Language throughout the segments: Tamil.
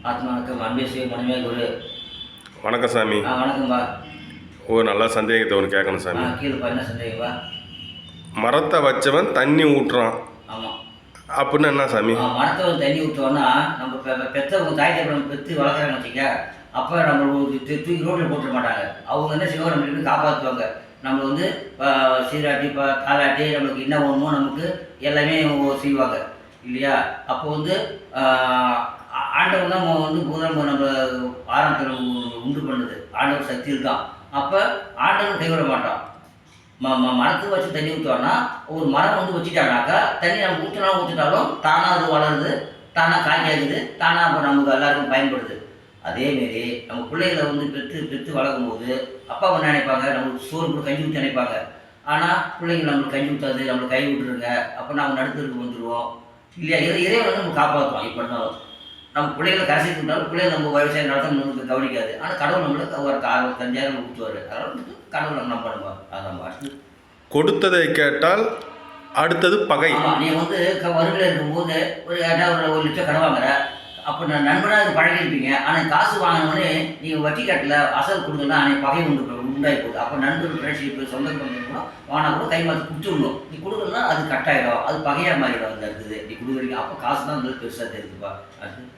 ஆத்மா வணக்கம். அன்பே சிவ மணிமே குரு. வணக்கம் சாமி. வணக்கம்பா. நல்லா சந்தேகத்தை ஒன்று கேட்கணும் சாமி. கீழேப்பா, என்ன சந்தேகம்பா? மரத்தை வச்சவன் தண்ணி ஊட்டுறான். ஆமாம். அப்படின்னா என்ன சாமி? மரத்தை வந்து தண்ணி ஊற்றுவோன்னா, நம்ம பெற்றவங்க தாய் தகவல் பெற்று வளர்க்குறாங்கன்னு வச்சுக்க, அப்போ நம்ம தூக்கி ரோட்டில் போட்டுற மாட்டாங்க. அவங்க என்ன செய்வாங்க, நம்மளுக்கு காப்பாற்றுவாங்க. நம்ம வந்து சீராட்டி தாளாட்டி நம்மளுக்கு என்ன வேணுமோ நமக்கு எல்லாமே செய்வாங்க இல்லையா? அப்போ வந்து ஆண்டவன் தான் வந்து முதல் நம்ம ஆரம்பத்தில் உண்டு பண்ணுது. ஆண்டவர் சக்தி இருக்கான். அப்போ ஆண்டவன் கைவிட மாட்டான். மரத்துக்கு வச்சு தண்ணி ஊற்றுவான்னா, ஒரு மரம் வந்து வச்சுட்டானாக்கா தண்ணி நம்ம ஊற்றினாலும் தானாக அது வளருது, தானாக காய்க்காக்குது, தானாக அப்போ நமக்கு எல்லாருக்கும் பயன்படுது. அதேமாரி நம்ம பிள்ளைகளை வந்து பெற்று வளர்க்கும்போது அப்பா என்ன நினைப்பாங்க, நம்மளுக்கு சோறு கூட கஞ்சி ஊற்றி நினைப்பாங்க. ஆனால் பிள்ளைங்க நம்மளுக்கு கஞ்சி ஊற்றாது, நம்மளுக்கு கை விட்டுருங்க, அப்போ நம்ம நடுத்தருக்கு வந்துடுவோம் இல்லையா? இதை வந்து நம்ம காப்பாற்றுவோம். இப்போ இருந்தாலும் நம்ம பிள்ளைகளை கரைச்சிட்டு இருந்தாலும் பிள்ளைகள் நம்ம விவசாயம் நடத்த நம்மளுக்கு கவனிக்காது. ஆனால் கடவுள் நம்மளுக்கு ஒரு 65,000 ஊற்றுவார். அதனால் வந்து கடவுள் நம்ம நம்பணுமா? அதான் கொடுத்ததை கேட்டால் அடுத்தது பகை. நீ வந்து வருகையில் இருக்கும்போது ஒரு 1,00,000 கடன் வாங்குற, அப்போ நான் நண்பனாக அது பழகிருப்பீங்க. ஆனால் காசு வாங்கினோடனே நீங்கள் வட்டி கட்டல, அசல் கொடுங்கன்னா அன்னைக்கு பகை உண்டாகி போகுது. அப்போ நண்பர்கள் ஃப்ரெண்ட்ஷிப் சொந்த கூட வாங்கினா கூட கை மாற்றி கொடுத்துடணும். நீ கொடுக்கலன்னா அது கட்டாயிடும், அது பகையாக மாறிடும். அந்த இருக்குது நீ கொடுக்குறீங்க, அப்போ காசு தான் வந்து பெருசாக தெரியுதுப்பா. அது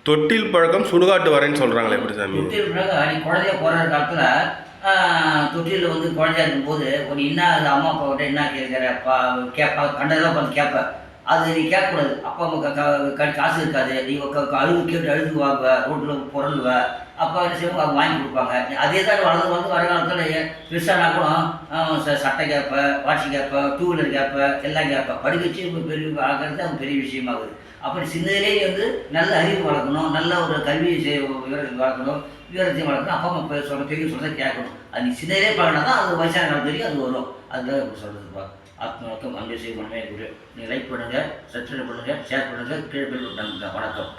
தொட்டில் பழக்கம் சுடுகாட்டு வரேன்னு சொல்கிறாங்களே, எப்படி சாமி? தொட்டில் பழக்கம் நீ குழந்தைய போகிற காலத்தில் தொட்டிலில் வந்து குழந்தையா இருக்கும்போது ஒரு என்ன அம்மா அப்பாவோட என்ன கேட்குறப்பா கேட்பா, கண்டதெல்லாம் உட்காந்து கேட்பேன். அது நீ கேட்கக்கூடாது. அப்பா அம்மா காசு இருக்காது, நீ அழுகு கேட்டு அழுது வாங்குவ, ரோட்டில் புரண்டுவ. அப்பா என்ன செய்வாங்க, அவங்க வாங்கி கொடுப்பாங்க. அதே தான் வளர்ந்து வர காலத்தில் பெருசானா கூட சட்டை கேட்ப, வாட்சி கேட்ப, டூ வீலர் கேட்ப, எல்லாம் கேட்ப. படிக்க வச்சு பெரிய ஆகிறது அவங்க பெரிய விஷயமாகுது. அப்படி சின்னதிலேயே வந்து நல்ல அறிவு வளர்க்கணும், நல்ல ஒரு கல்வி வளர்க்கணும், விவரத்தையும் வளர்க்கணும். அப்பா அம்மா பெரிய சொல்கிறத கேட்கணும். அது நீ சின்னதிலே பழகினா தான் அது வயசான காலம் தெரியும், அது வரும். அதுதான் இப்படி சொல்கிறதுப்பா. ஆத்மாவுக்கும் அன்பே செய்ய மனமே குரு. நீங்கள் லைக் பண்ணுங்கள், சப்ஸ்கிரைப் பண்ணுங்கள், ஷேர் பண்ணுங்கள், கீழே பெல் பட்டன். வணக்கம்.